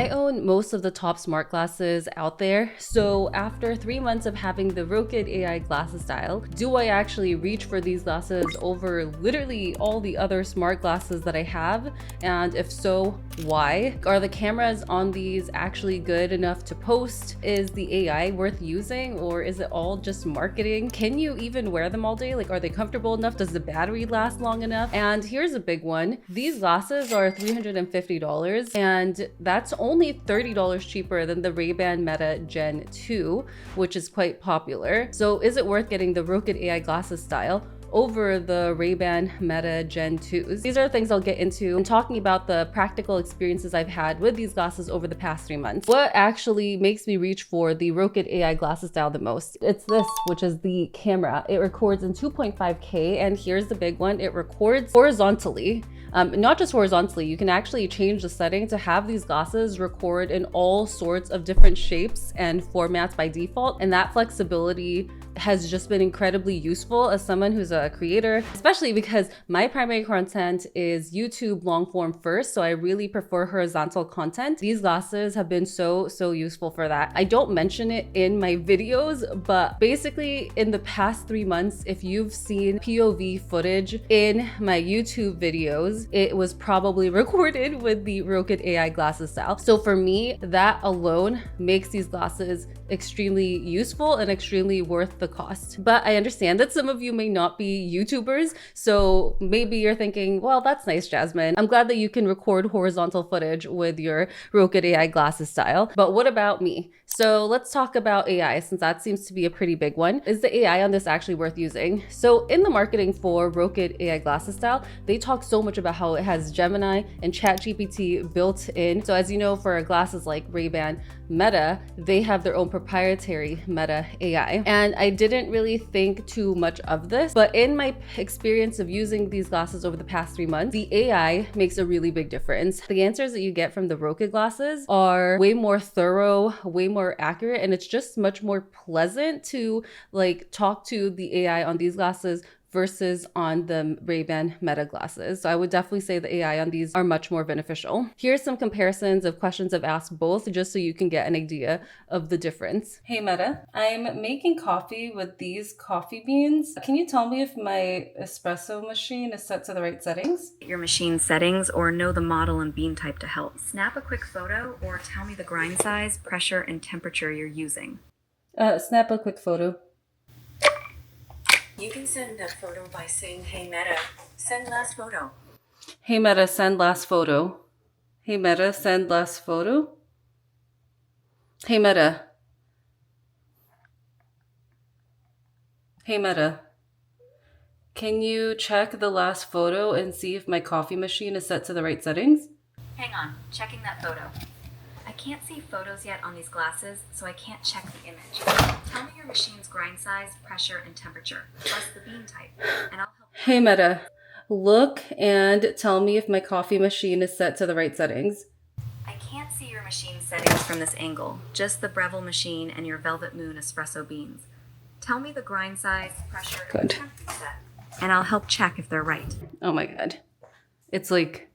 I own most of the top smart glasses out there. So after 3 months of having the Rokid AI Glasses Style, do I actually reach for these glasses over literally all the other smart glasses that I have? And if so, why? Are the cameras on these actually good enough to post? Is the AI worth using, or is it all just marketing? Can you even wear them all day? Like, are they comfortable enough? Does the battery last long enough? And here's a big one. These glasses are $350, and that's only $30 cheaper than the Ray-Ban Meta Gen 2, which is quite popular. So is it worth getting the Rokid AI Glasses Style over the Ray-Ban Meta Gen 2s? These are things I'll get into and talking about the practical experiences I've had with these glasses over the past 3 months. What actually makes me reach for the Rokid AI Glasses Style the most? It's this, which is the camera. It records in 2.5K, and here's the big one. It records horizontally. Not just horizontally, you can actually change the setting to have these glasses record in all sorts of different shapes and formats by default. And that flexibility has just been incredibly useful as someone who's a creator, especially because my primary content is YouTube long form first. So I really prefer horizontal content. These glasses have been so useful for that. I don't mention it in my videos, but basically in the past 3 months, if you've seen POV footage in my YouTube videos, it was probably recorded with the Rokid AI Glasses Style. So for me, that alone makes these glasses extremely useful and extremely worth the cost. But I understand that some of you may not be YouTubers, so maybe you're thinking, well, that's nice, Jasmine. I'm glad that you can record horizontal footage with your Rokid AI Glasses Style. But what about me? So let's talk about AI, since that seems to be a pretty big one. Is the AI on this actually worth using? So in the marketing for Rokid AI Glasses Style, they talk so much about how it has Gemini and ChatGPT built in. So as you know, for glasses like Ray-Ban Meta, they have their own proprietary Meta AI. And I didn't really think too much of this, but in my experience of using these glasses over the past 3 months, the AI makes a really big difference. The answers that you get from the Rokid glasses are way more thorough, way more accurate, and it's just much more pleasant to like talk to the AI on these glasses versus on the Ray-Ban Meta glasses. So I would definitely say the AI on these are much more beneficial. Here's some comparisons of questions I've asked both, just so you can get an idea of the difference. Hey Meta, I'm making coffee with these coffee beans. Can you tell me if my espresso machine is set to the right settings? Your machine settings or know the model and bean type to help. Snap a quick photo or tell me the grind size, pressure, and temperature you're using. Snap a quick photo. You can send a photo by saying, hey Meta, send last photo. Hey Meta, send last photo. Hey Meta, send last photo. Hey Meta. Hey Meta. Can you check the last photo and see if my coffee machine is set to the right settings? Hang on, checking that photo. I can't see photos yet on these glasses, so I can't check the image. Tell me your machine's grind size, pressure, and temperature, plus the bean type, and I'll help. Hey Meta, look and tell me if my coffee machine is set to the right settings. I can't see your machine settings from this angle, just the Breville machine and your Velvet Moon espresso beans. Tell me the grind size, pressure, and temperature set, and I'll help check if they're right. Oh my God. It's like,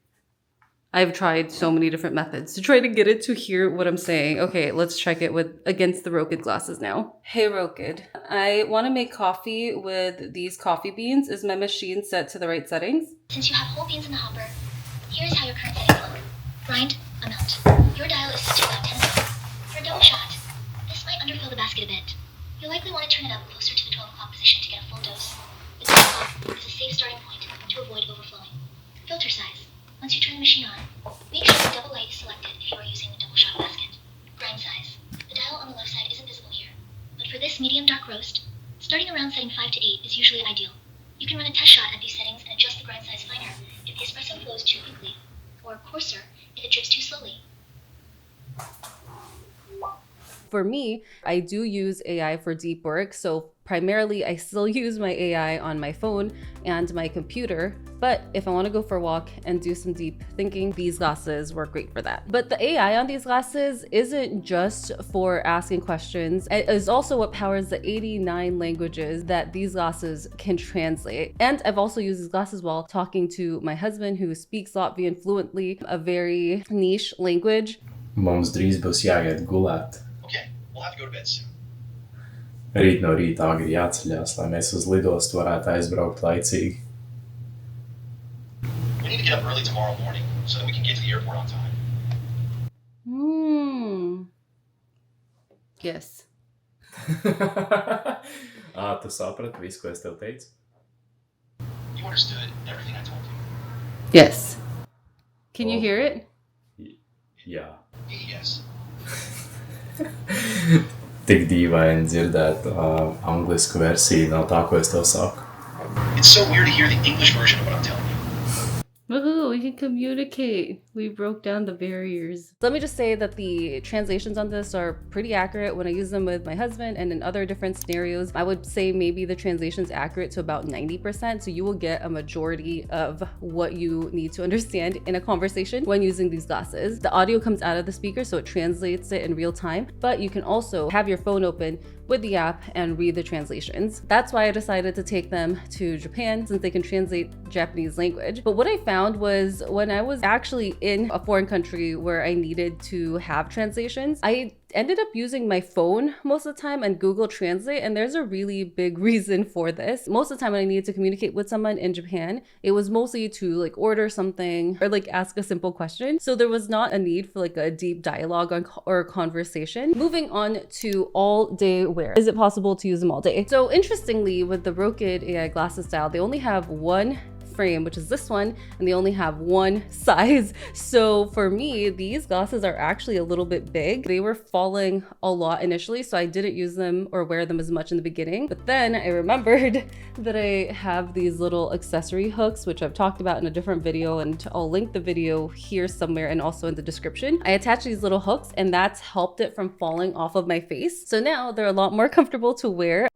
I've tried so many different methods to try to get it to hear what I'm saying. Okay, let's check it against the Rokid glasses now. Hey Rokid, I want to make coffee with these coffee beans. Is my machine set to the right settings? Since you have whole beans in the hopper, here's how your current settings look. Grind, amount. Your dial is set to about 10 o'clock. For a double shot, this might underfill the basket a bit. You'll likely want to turn it up closer to the 12 o'clock position to get a full dose. The 12 o'clock is a safe starting point to avoid overflowing. Filter size. Once you turn the machine on, make sure the double light is selected if you are using the double shot basket. Grind size. The dial on the left side isn't visible here, but for this medium dark roast, starting around setting 5 to 8 is usually ideal. You can run a test shot at these settings and adjust the grind size finer if the espresso flows too quickly, or coarser if it drips too slowly. For me, I do use AI for deep work. So primarily I still use my AI on my phone and my computer. But if I want to go for a walk and do some deep thinking, these glasses work great for that. But the AI on these glasses isn't just for asking questions. It is also what powers the 89 languages that these glasses can translate. And I've also used these glasses while talking to my husband, who speaks Latvian fluently, a very niche language. Mums drīz būs jāiet gulēt. Okay, we'll have to go to bed soon. Rīt no rīta agri jāceļās, lai mēs uz lidostu varētu aizbraukt laicīgi. We need to get up early tomorrow morning so that we can get to the airport on time. Yes. Tu saprati visu, ko es tev teicu? You understood everything I told you? Yes. Can you hear it? Jā. Yes. Tik dīvaini dzirdēt anglisku versiju no tā, ko es tev saku. It's so weird to hear the English version of what I'm telling you. Woohoo, we can communicate. We broke down the barriers. Let me just say that the translations on this are pretty accurate. When I use them with my husband and in other different scenarios, I would say maybe the translation's accurate to about 90%. So you will get a majority of what you need to understand in a conversation when using these glasses. The audio comes out of the speaker, so it translates it in real time, but you can also have your phone open with the app and read the translations. That's why I decided to take them to Japan, since they can translate Japanese language. But what I found was when I was actually in a foreign country where I needed to have translations, I ended up using my phone most of the time and Google Translate, and there's a really big reason for this. Most of the time when I needed to communicate with someone in Japan, it was mostly to like order something or like ask a simple question. So there was not a need for like a deep dialogue or conversation. Moving on to all day wear. Is it possible to use them all day? So interestingly, with the Rokid AI Glasses Style, they only have one frame, which is this one, and they only have one size. So for me, these glasses are actually a little bit big. They were falling a lot initially, so I didn't use them or wear them as much in the beginning. But then I remembered that I have these little accessory hooks, which I've talked about in a different video, and I'll link the video here somewhere and also in the description. I attached these little hooks and that's helped it from falling off of my face. So now they're a lot more comfortable to wear.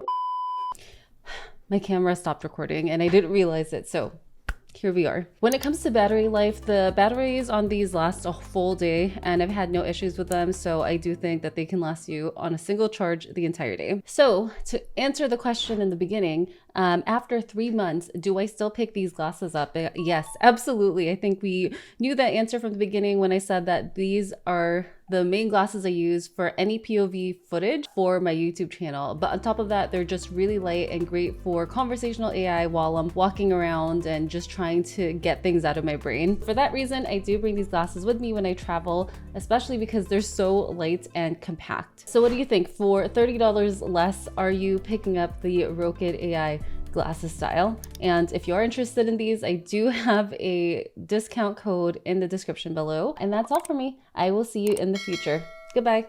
My camera stopped recording and I didn't realize it, so here we are. When it comes to battery life, the batteries on these last a full day and I've had no issues with them. So I do think that they can last you on a single charge the entire day. So to answer the question in the beginning, after 3 months, do I still pick these glasses up? Yes, absolutely. I think we knew that answer from the beginning when I said that these are the main glasses I use for any POV footage for my YouTube channel. But on top of that, they're just really light and great for conversational AI while I'm walking around and just trying to get things out of my brain. For that reason, I do bring these glasses with me when I travel, especially because they're so light and compact. So what do you think? For $30 less, are you picking up the Rokid AI Glasses Style? And if you are interested in these, I do have a discount code in the description below. And that's all for me. I will see you in the future. Goodbye.